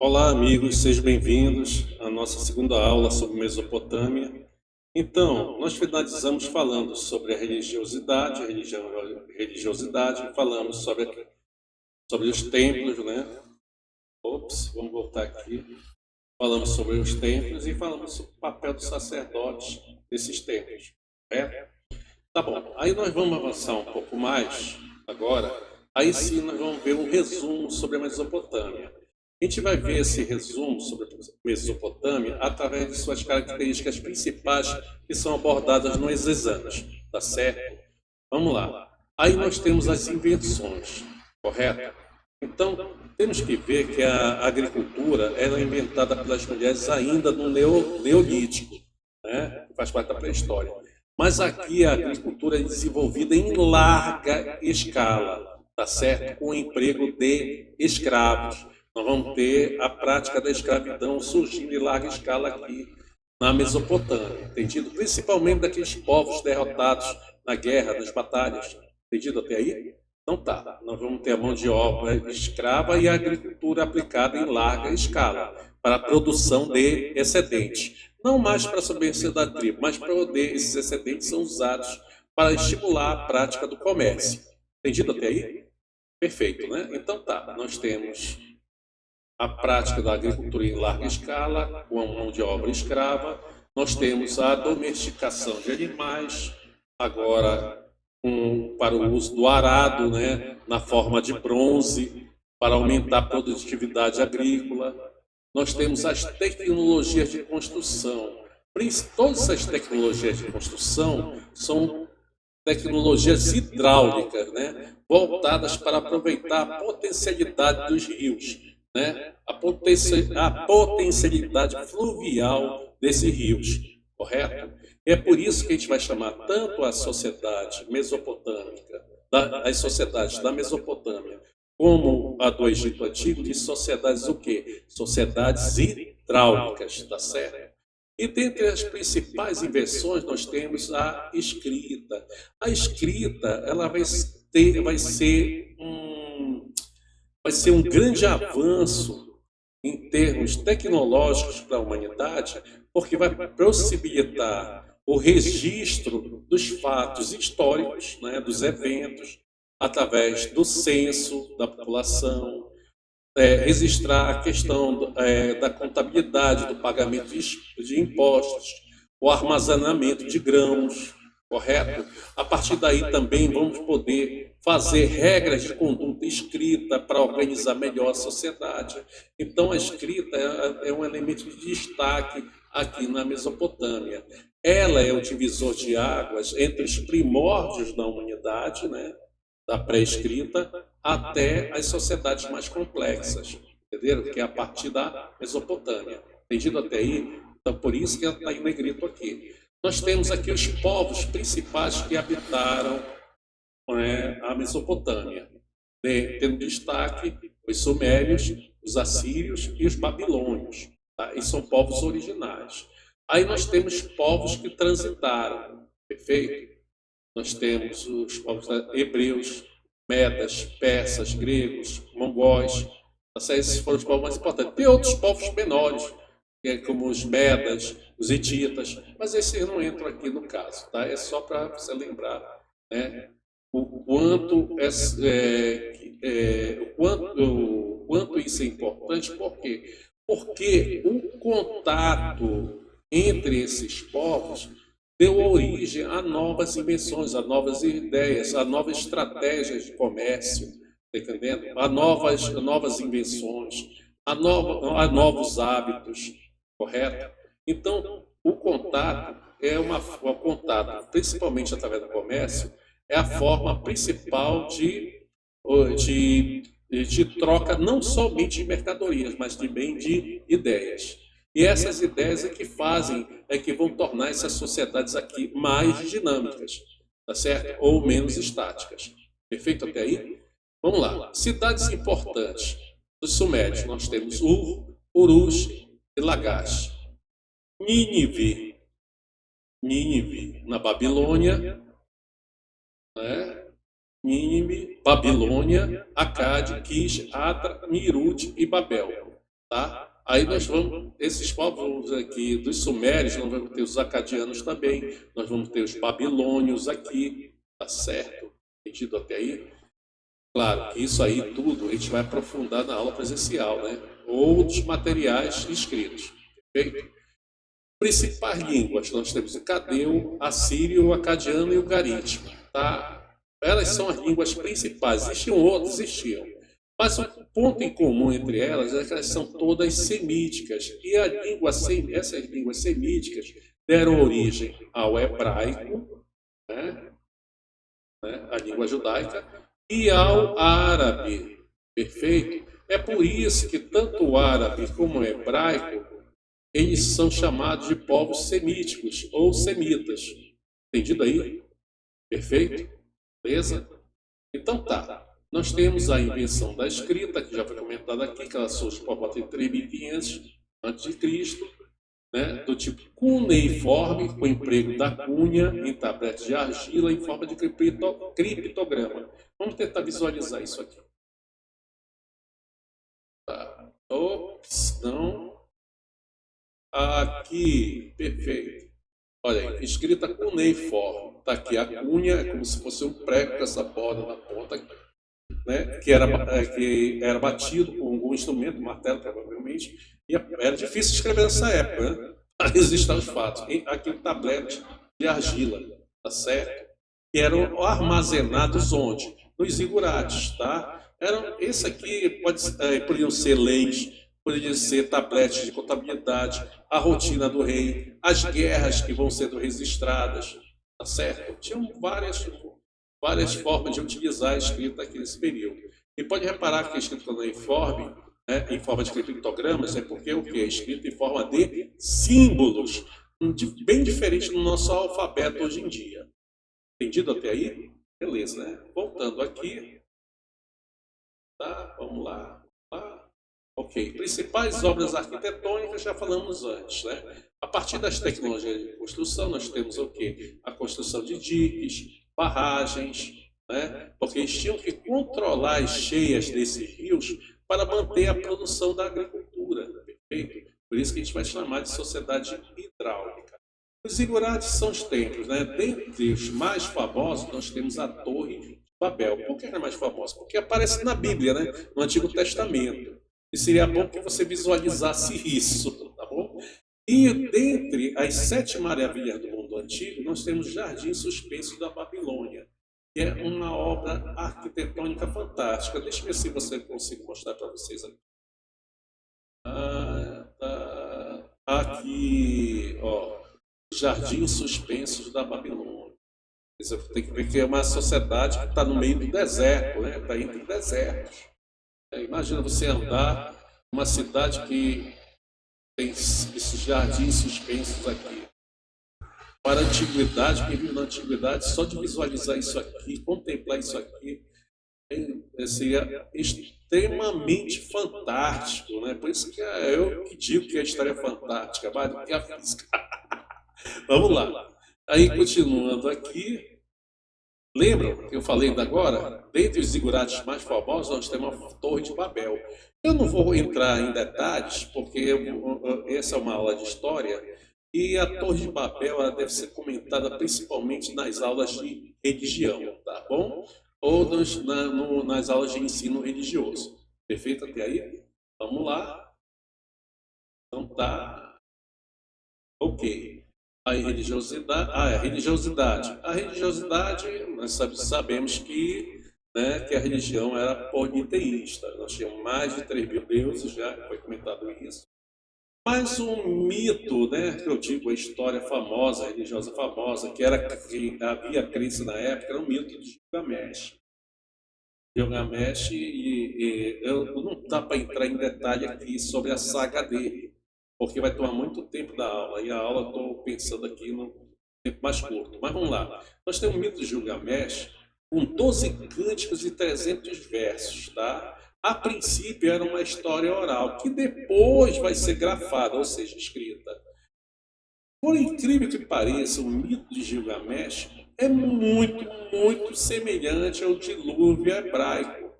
Olá, amigos, sejam bem-vindos à nossa segunda aula sobre Mesopotâmia. Então, nós finalizamos falando sobre a religiosidade, falamos sobre os templos, né? Vamos voltar aqui. Falamos sobre os templos e falamos sobre o papel dos sacerdotes desses templos, certo? Tá bom, aí nós vamos avançar um pouco mais agora. Aí sim nós vamos ver um resumo sobre a Mesopotâmia. A gente vai ver esse resumo sobre a Mesopotâmia através de suas características principais que são abordadas nos exames, tá certo? Vamos lá. Aí nós temos as invenções, correto? Então, temos que ver que a agricultura ela é inventada pelas mulheres ainda no Neolítico, né? Que faz parte da pré-história. Mas aqui a agricultura é desenvolvida em larga escala, tá certo? Com o emprego de escravos. Nós vamos ter a prática da escravidão surgindo em larga escala aqui na Mesopotâmia, entendido? Principalmente daqueles povos derrotados na guerra, nas batalhas. Entendido até aí? Então tá, nós vamos ter a mão de obra escrava e a agricultura aplicada em larga escala para a produção de excedentes. Não mais para a sobrevivência da tribo, mas para poder esses excedentes são usados para estimular a prática do comércio. Entendido até aí? Perfeito, né? Então tá, nós temos a prática da agricultura em larga escala, com a mão de obra escrava. Nós temos a domesticação de animais, agora para o uso do arado, né, na forma de bronze, para aumentar a produtividade agrícola. Nós temos as tecnologias de construção. Todas essas tecnologias de construção são tecnologias hidráulicas, né, voltadas para aproveitar a potencialidade dos rios, né, a potencialidade fluvial desses rios, correto? É por isso que a gente vai chamar tanto a sociedade mesopotâmica, as sociedades da Mesopotâmia, como a do Egito Antigo, de sociedades o quê? Sociedades hidráulicas, tá certo? E dentre as principais invenções nós temos a escrita. A escrita ela vai ser um grande avanço em termos tecnológicos para a humanidade, porque vai possibilitar o registro dos fatos históricos, né, dos eventos, através do censo da população, registrar a questão da contabilidade, do pagamento de impostos, o armazenamento de grãos, correto? A partir daí também vamos poder fazer regras de conduta escrita para organizar melhor a sociedade. Então a escrita é um elemento de destaque aqui na Mesopotâmia. Ela é o divisor de águas entre os primórdios da humanidade, né, da pré-escrita, até as sociedades mais complexas, entenderam? Que é a partir da Mesopotâmia. Entendido até aí? Então, por isso que ela está em negrito aqui. Nós temos aqui os povos principais que habitaram a Mesopotâmia, tendo destaque os sumérios, os assírios e os babilônios. Tá? E são povos originais. Aí nós temos povos que transitaram, perfeito? Nós temos os povos hebreus, medas, persas, gregos, mongóis. Esses foram os povos mais importantes. Tem outros povos menores, como os medas, os hititas, mas esses não entram aqui no caso, tá? É só para você lembrar, né, o quanto isso é importante. Por quê? Porque o contato entre esses povos deu origem a novas invenções, a novas ideias, a novas estratégias de comércio, tá entendendo? A novas invenções, a novos hábitos, correto? Então, o contato o contato, principalmente através do comércio, é a forma principal de troca não somente de mercadorias, mas também de ideias. E essas ideias é que vão tornar essas sociedades aqui mais dinâmicas, tá certo? Ou menos estáticas. Perfeito até aí? Vamos lá. Cidades importantes dos sumérios. Nós temos Ur, Urus e Lagash. Nínive na Babilônia, né? Nínive, Babilônia, Acade, Kish, Atra, Nirut e Babel. tá? Aí nós vamos, esses povos aqui dos sumérios, nós vamos ter os acadianos também, nós vamos ter os babilônios aqui, tá certo? Entendido até aí? Claro que isso aí tudo a gente vai aprofundar na aula presencial, né? Outros materiais escritos, perfeito? Principais línguas, nós temos o cadeu, assírio, o acadiano e o garítico, tá? Elas são as línguas principais, existiam outras, existiam. Mas o ponto em comum entre elas é que elas são todas semíticas. E essas línguas semíticas deram origem ao hebraico, né? A língua judaica, e ao árabe. Perfeito? É por isso que tanto o árabe como o hebraico, eles são chamados de povos semíticos ou semitas. Entendido aí? Perfeito? Beleza? Então tá. Nós temos a invenção da escrita, que já foi comentada aqui, que ela surge por volta de 3.500 a.C., né, do tipo cuneiforme, com emprego da cunha em tabletes de argila em forma de criptograma. Vamos tentar visualizar isso aqui. Tá. Ops, não. Aqui, perfeito. Olha aí, escrita cuneiforme. Está aqui a cunha, é como se fosse um prego com essa borda na ponta, né, que era batido com algum instrumento, martelo provavelmente, e era difícil escrever nessa época, né, para resistir aos fatos. Aqui um tablete de argila, tá certo? Que eram armazenados onde? Nos zigurates, tá? Esse aqui podiam ser leis, podiam ser tabletes de contabilidade, a rotina do rei, as guerras que vão sendo registradas, tá certo? Tinham várias formas de utilizar a escrita aqui nesse período. E pode reparar que a escrita cuneiforme, né, em forma de criptogramas, é porque o que? É escrita em forma de símbolos, bem diferente do nosso alfabeto hoje em dia. Entendido até aí? Beleza, né? Voltando aqui. Tá, vamos lá. Ok, principais obras arquitetônicas já falamos antes, né? A partir das tecnologias de construção, nós temos o quê? A construção de diques, barragens, né? Porque eles tinham que controlar as cheias desses rios para manter a produção da agricultura, perfeito? Por isso que a gente vai chamar de sociedade hidráulica. Os zigurates são os templos, né? Dentre os mais famosos, nós temos a Torre de Babel. Por que é mais famosa? Porque aparece na Bíblia, né? No Antigo Testamento. E seria bom que você visualizasse isso, tá bom? E dentre as 7 maravilhas do mundo antigo, nós temos Jardim Suspenso da Babilônia, que é uma obra arquitetônica fantástica. Deixa eu ver se você consigo mostrar para vocês aqui. Tá. Aqui, ó, Jardim Suspensos da Babilônia. Você tem que ver que é uma sociedade que está no meio do deserto, né? Está entre desertos. Imagina você andar numa cidade que tem esses jardins suspensos aqui. Para a antiguidade, quem vive na antiguidade, só de visualizar isso aqui, contemplar isso aqui, seria extremamente fantástico, né? Por isso que eu que digo que a história é fantástica, mais do que a física. Vamos lá. Aí, continuando aqui, lembram que eu falei ainda agora? Dentre os zigurates mais famosos, nós temos a Torre de Babel. Eu não vou entrar em detalhes, porque essa é uma aula de história, e a Torre de Babel ela deve ser comentada principalmente nas aulas de religião, tá bom? Ou nas aulas de ensino religioso. Perfeito até aí? Vamos lá. Então tá. Ok. A religiosidade. A religiosidade. A religiosidade, nós sabemos que, né, que a religião era politeísta. Nós tínhamos mais de 3.000 deuses, já foi comentado isso. Mas um mito, né, que eu digo, a história famosa, a religiosa famosa, que havia crença na época, era o mito de Gilgamesh. Gilgamesh, não dá para entrar em detalhe aqui sobre a saga dele, porque vai tomar muito tempo da aula, e a aula estou pensando aqui no tempo mais curto. Mas vamos lá. Nós temos o mito de Gilgamesh com 12 cânticos e 300 versos, tá? A princípio era uma história oral, que depois vai ser grafada, ou seja, escrita. Por incrível que pareça, o mito de Gilgamesh é muito, muito semelhante ao dilúvio hebraico.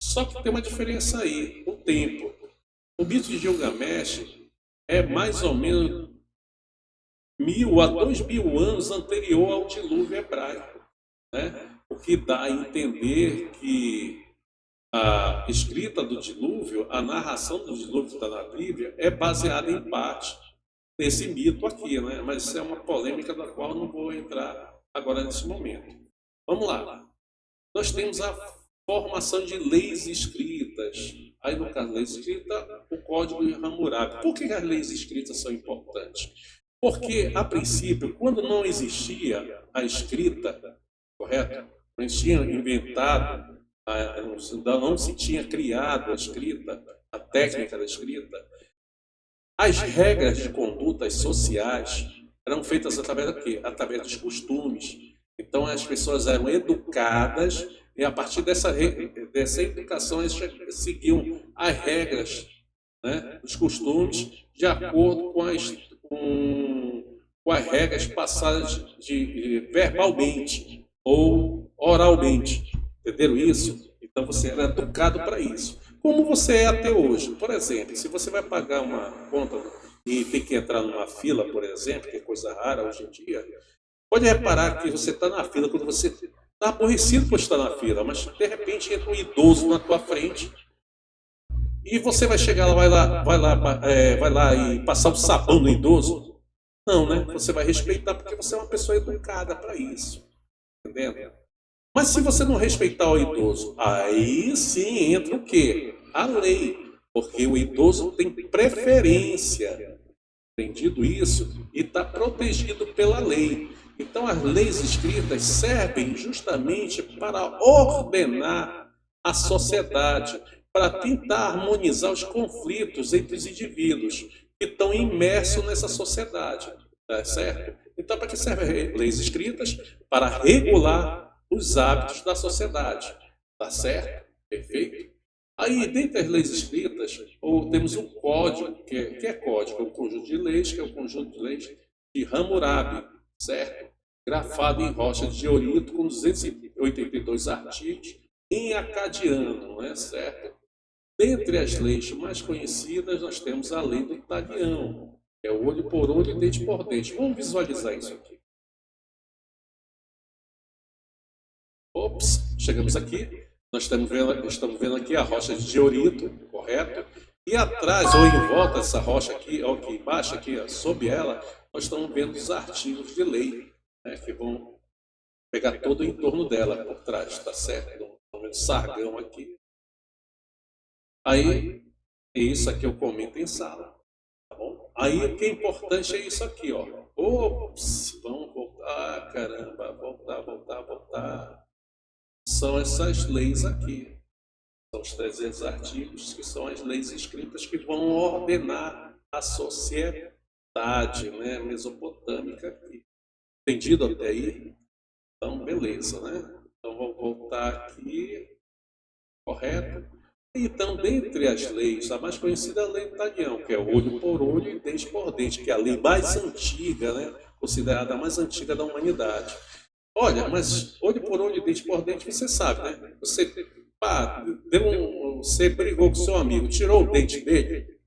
Só que tem uma diferença aí, o tempo. O mito de Gilgamesh é mais ou menos 1000 a 2000 anos anterior ao dilúvio hebraico, né? O que dá a entender que a escrita do dilúvio, a narração do dilúvio que está na Bíblia, é baseada em parte nesse mito aqui, né? Mas isso é uma polêmica da qual eu não vou entrar agora nesse momento. Vamos lá. Nós temos a formação de leis escritas. Aí, no caso, leis escritas, o Código de Hammurabi. Por que as leis escritas são importantes? Porque, a princípio, quando não existia a escrita, correto? Não se tinha inventado, não se tinha criado a escrita, a técnica da escrita, as regras de condutas sociais eram feitas através do quê? Através dos costumes. Então, as pessoas eram educadas e, a partir dessa educação, eles seguiam as regras, né, os costumes, de acordo com as regras passadas verbalmente ou oralmente. Entenderam isso? Então, você era educado para isso. Como você é até hoje. Por exemplo, se você vai pagar uma conta e tem que entrar numa fila, por exemplo, que é coisa rara hoje em dia, pode reparar que você está na fila quando você está aborrecido por estar na fila, mas de repente entra um idoso na tua frente e você vai chegar lá, vai lá e passar o sabão no idoso? Não, né? Você vai respeitar porque você é uma pessoa educada para isso. Entendendo? Mas se você não respeitar o idoso, aí sim entra o quê? A lei. Porque o idoso tem preferência. Entendido isso? E está protegido pela lei. Então as leis escritas servem justamente para ordenar a sociedade, para tentar harmonizar os conflitos entre os indivíduos que estão imersos nessa sociedade. Tá certo? Então, para que servem leis escritas? Para regular os hábitos da sociedade. Tá certo? Perfeito? Aí, dentre as leis escritas, temos um código, que é código, é um conjunto de leis, que é o conjunto de leis de Hammurabi, certo? Grafado em rocha de diorito, com 282 artigos, em acadiano, não é certo? Dentre as leis mais conhecidas, nós temos a lei do talião, que é o olho por olho e dente por dente. Vamos visualizar isso aqui. Ops, chegamos aqui. Nós estamos vendo aqui a rocha de diorito, correto? E atrás, ou em volta dessa rocha aqui, ou aqui embaixo, aqui, sob ela, nós estamos vendo os artigos de lei, né, que vão pegar todo o entorno dela por trás, tá certo? Estamos vendo sargão aqui. Aí, isso aqui eu comento em sala, tá bom? Aí, o que é importante é isso aqui, ó. Ops, vamos voltar, caramba, voltar. São essas leis aqui. São os 300 artigos, que são as leis escritas que vão ordenar a sociedade, né, mesopotâmica aqui. Entendido até aí? Então, beleza, né? Então, vamos voltar aqui. Correto? Então, dentre as leis, a mais conhecida é a lei do talião, que é olho por olho e dente por dente, que é a lei mais antiga, né? Considerada a mais antiga da humanidade. Olha, mas olho por olho e dente por dente, você sabe, né? Você brigou com seu amigo, tirou o dente dele,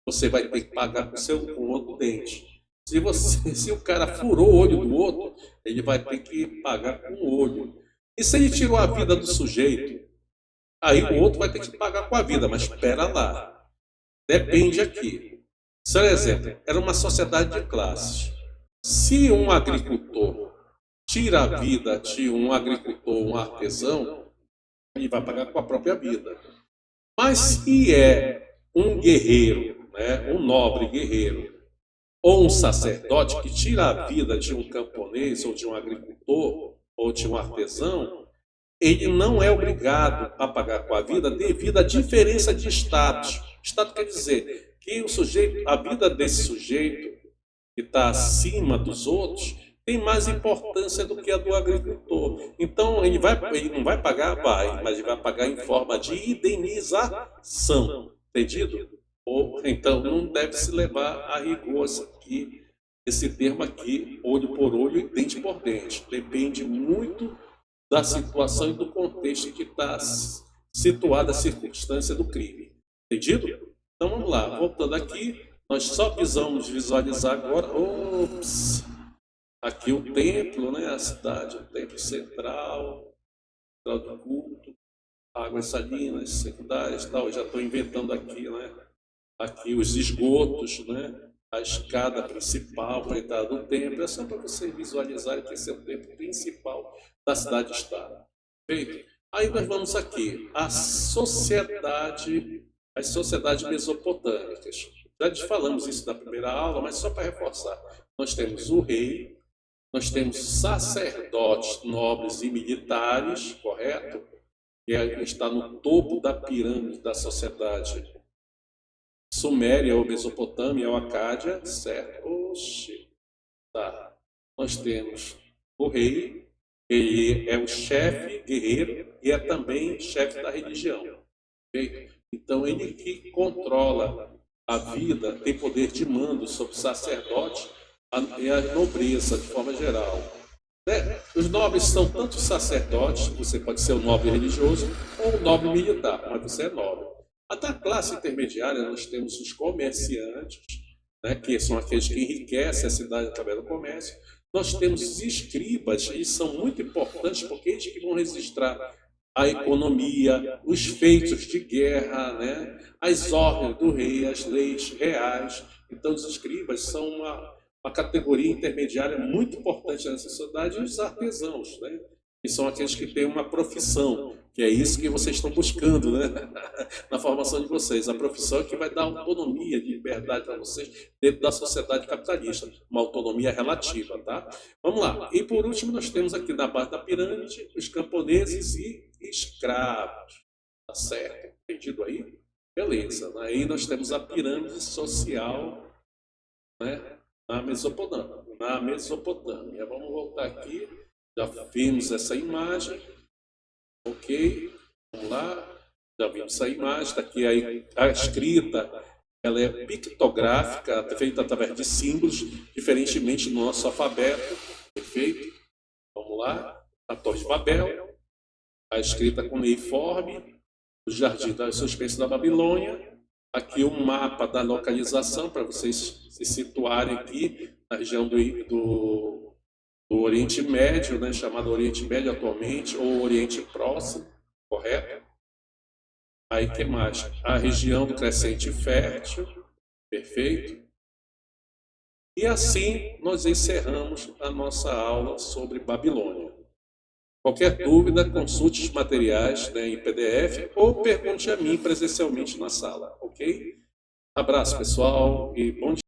você vai ter que pagar com outro dente. Se o cara furou o olho do outro, ele vai ter que pagar com o olho. E se ele tirou a vida do sujeito, aí o outro vai ter que pagar com a vida, mas espera lá. Depende aqui. Por exemplo, era uma sociedade de classes. Se um agricultor tira a vida de um agricultor, um artesão, ele vai pagar com a própria vida. Mas se é um guerreiro, né, um nobre guerreiro, ou um sacerdote que tira a vida de um camponês, ou de um agricultor, ou de um artesão, ele não é obrigado a pagar com a vida devido à diferença de status. Status quer dizer que a vida desse sujeito que está acima dos outros tem mais importância do que a do agricultor. Então, ele não vai pagar, mas ele vai pagar em forma de indenização. Entendido? Então, não deve se levar a rigor esse termo aqui, olho por olho e dente por dente. Depende muito da situação e do contexto em que está situada a circunstância do crime. Entendido? Então vamos lá, voltando aqui, nós só precisamos visualizar agora, aqui o templo, né, a cidade, o templo central do culto, águas salinas, secundárias, tal. Eu já estou inventando aqui, né, aqui os esgotos, né, a escada principal para a entrada do templo, é só para vocês visualizarem que esse é o templo principal da cidade-estado. Perfeito? Aí nós vamos aqui, as sociedades mesopotâmicas. Já falamos isso na primeira aula, mas só para reforçar. Nós temos o rei, nós temos sacerdotes, nobres e militares, correto? Que está no topo da pirâmide da sociedade Suméria ou Mesopotâmia ou Acádia, certo? Oxi. Tá. Nós temos o rei, ele é o chefe guerreiro e é também chefe da religião. Okay? Então, ele que controla a vida, tem poder de mando sobre o sacerdote e a nobreza, de forma geral. Né? Os nobres são tanto sacerdotes, você pode ser um nobre religioso, ou um nobre militar, mas você é nobre. Até a classe intermediária, nós temos os comerciantes, né, que são aqueles que enriquecem a cidade através do comércio. Nós temos os escribas, eles são muito importantes porque eles que vão registrar a economia, os feitos de guerra, né, as ordens do rei, as leis reais. Então, os escribas são uma categoria intermediária muito importante nessa sociedade, e os artesãos, né, que são aqueles que têm uma profissão, que é isso que vocês estão buscando, né? Na formação de vocês. A profissão é que vai dar autonomia, de liberdade para vocês dentro da sociedade capitalista, uma autonomia relativa, tá? Vamos lá. E por último, nós temos aqui na base da pirâmide os camponeses e escravos, tá certo? Entendido aí? Beleza. Aí nós temos a pirâmide social, né? Na Mesopotâmia. Vamos voltar aqui. Já vimos essa imagem. Ok, vamos lá, já vimos essa imagem, está aqui a escrita, ela é pictográfica, feita através de símbolos, diferentemente do nosso alfabeto, perfeito? Vamos lá, a Torre de Babel, a escrita cuneiforme, o Jardim da Suspense da Babilônia, aqui o mapa da localização, para vocês se situarem aqui na região do Oriente Médio, né, chamado Oriente Médio atualmente, ou Oriente Próximo, correto? Aí, que mais? A região do Crescente Fértil, perfeito? E assim nós encerramos a nossa aula sobre Babilônia. Qualquer dúvida, consulte os materiais, né, em PDF ou pergunte a mim presencialmente na sala, ok? Abraço, pessoal, e bom dia.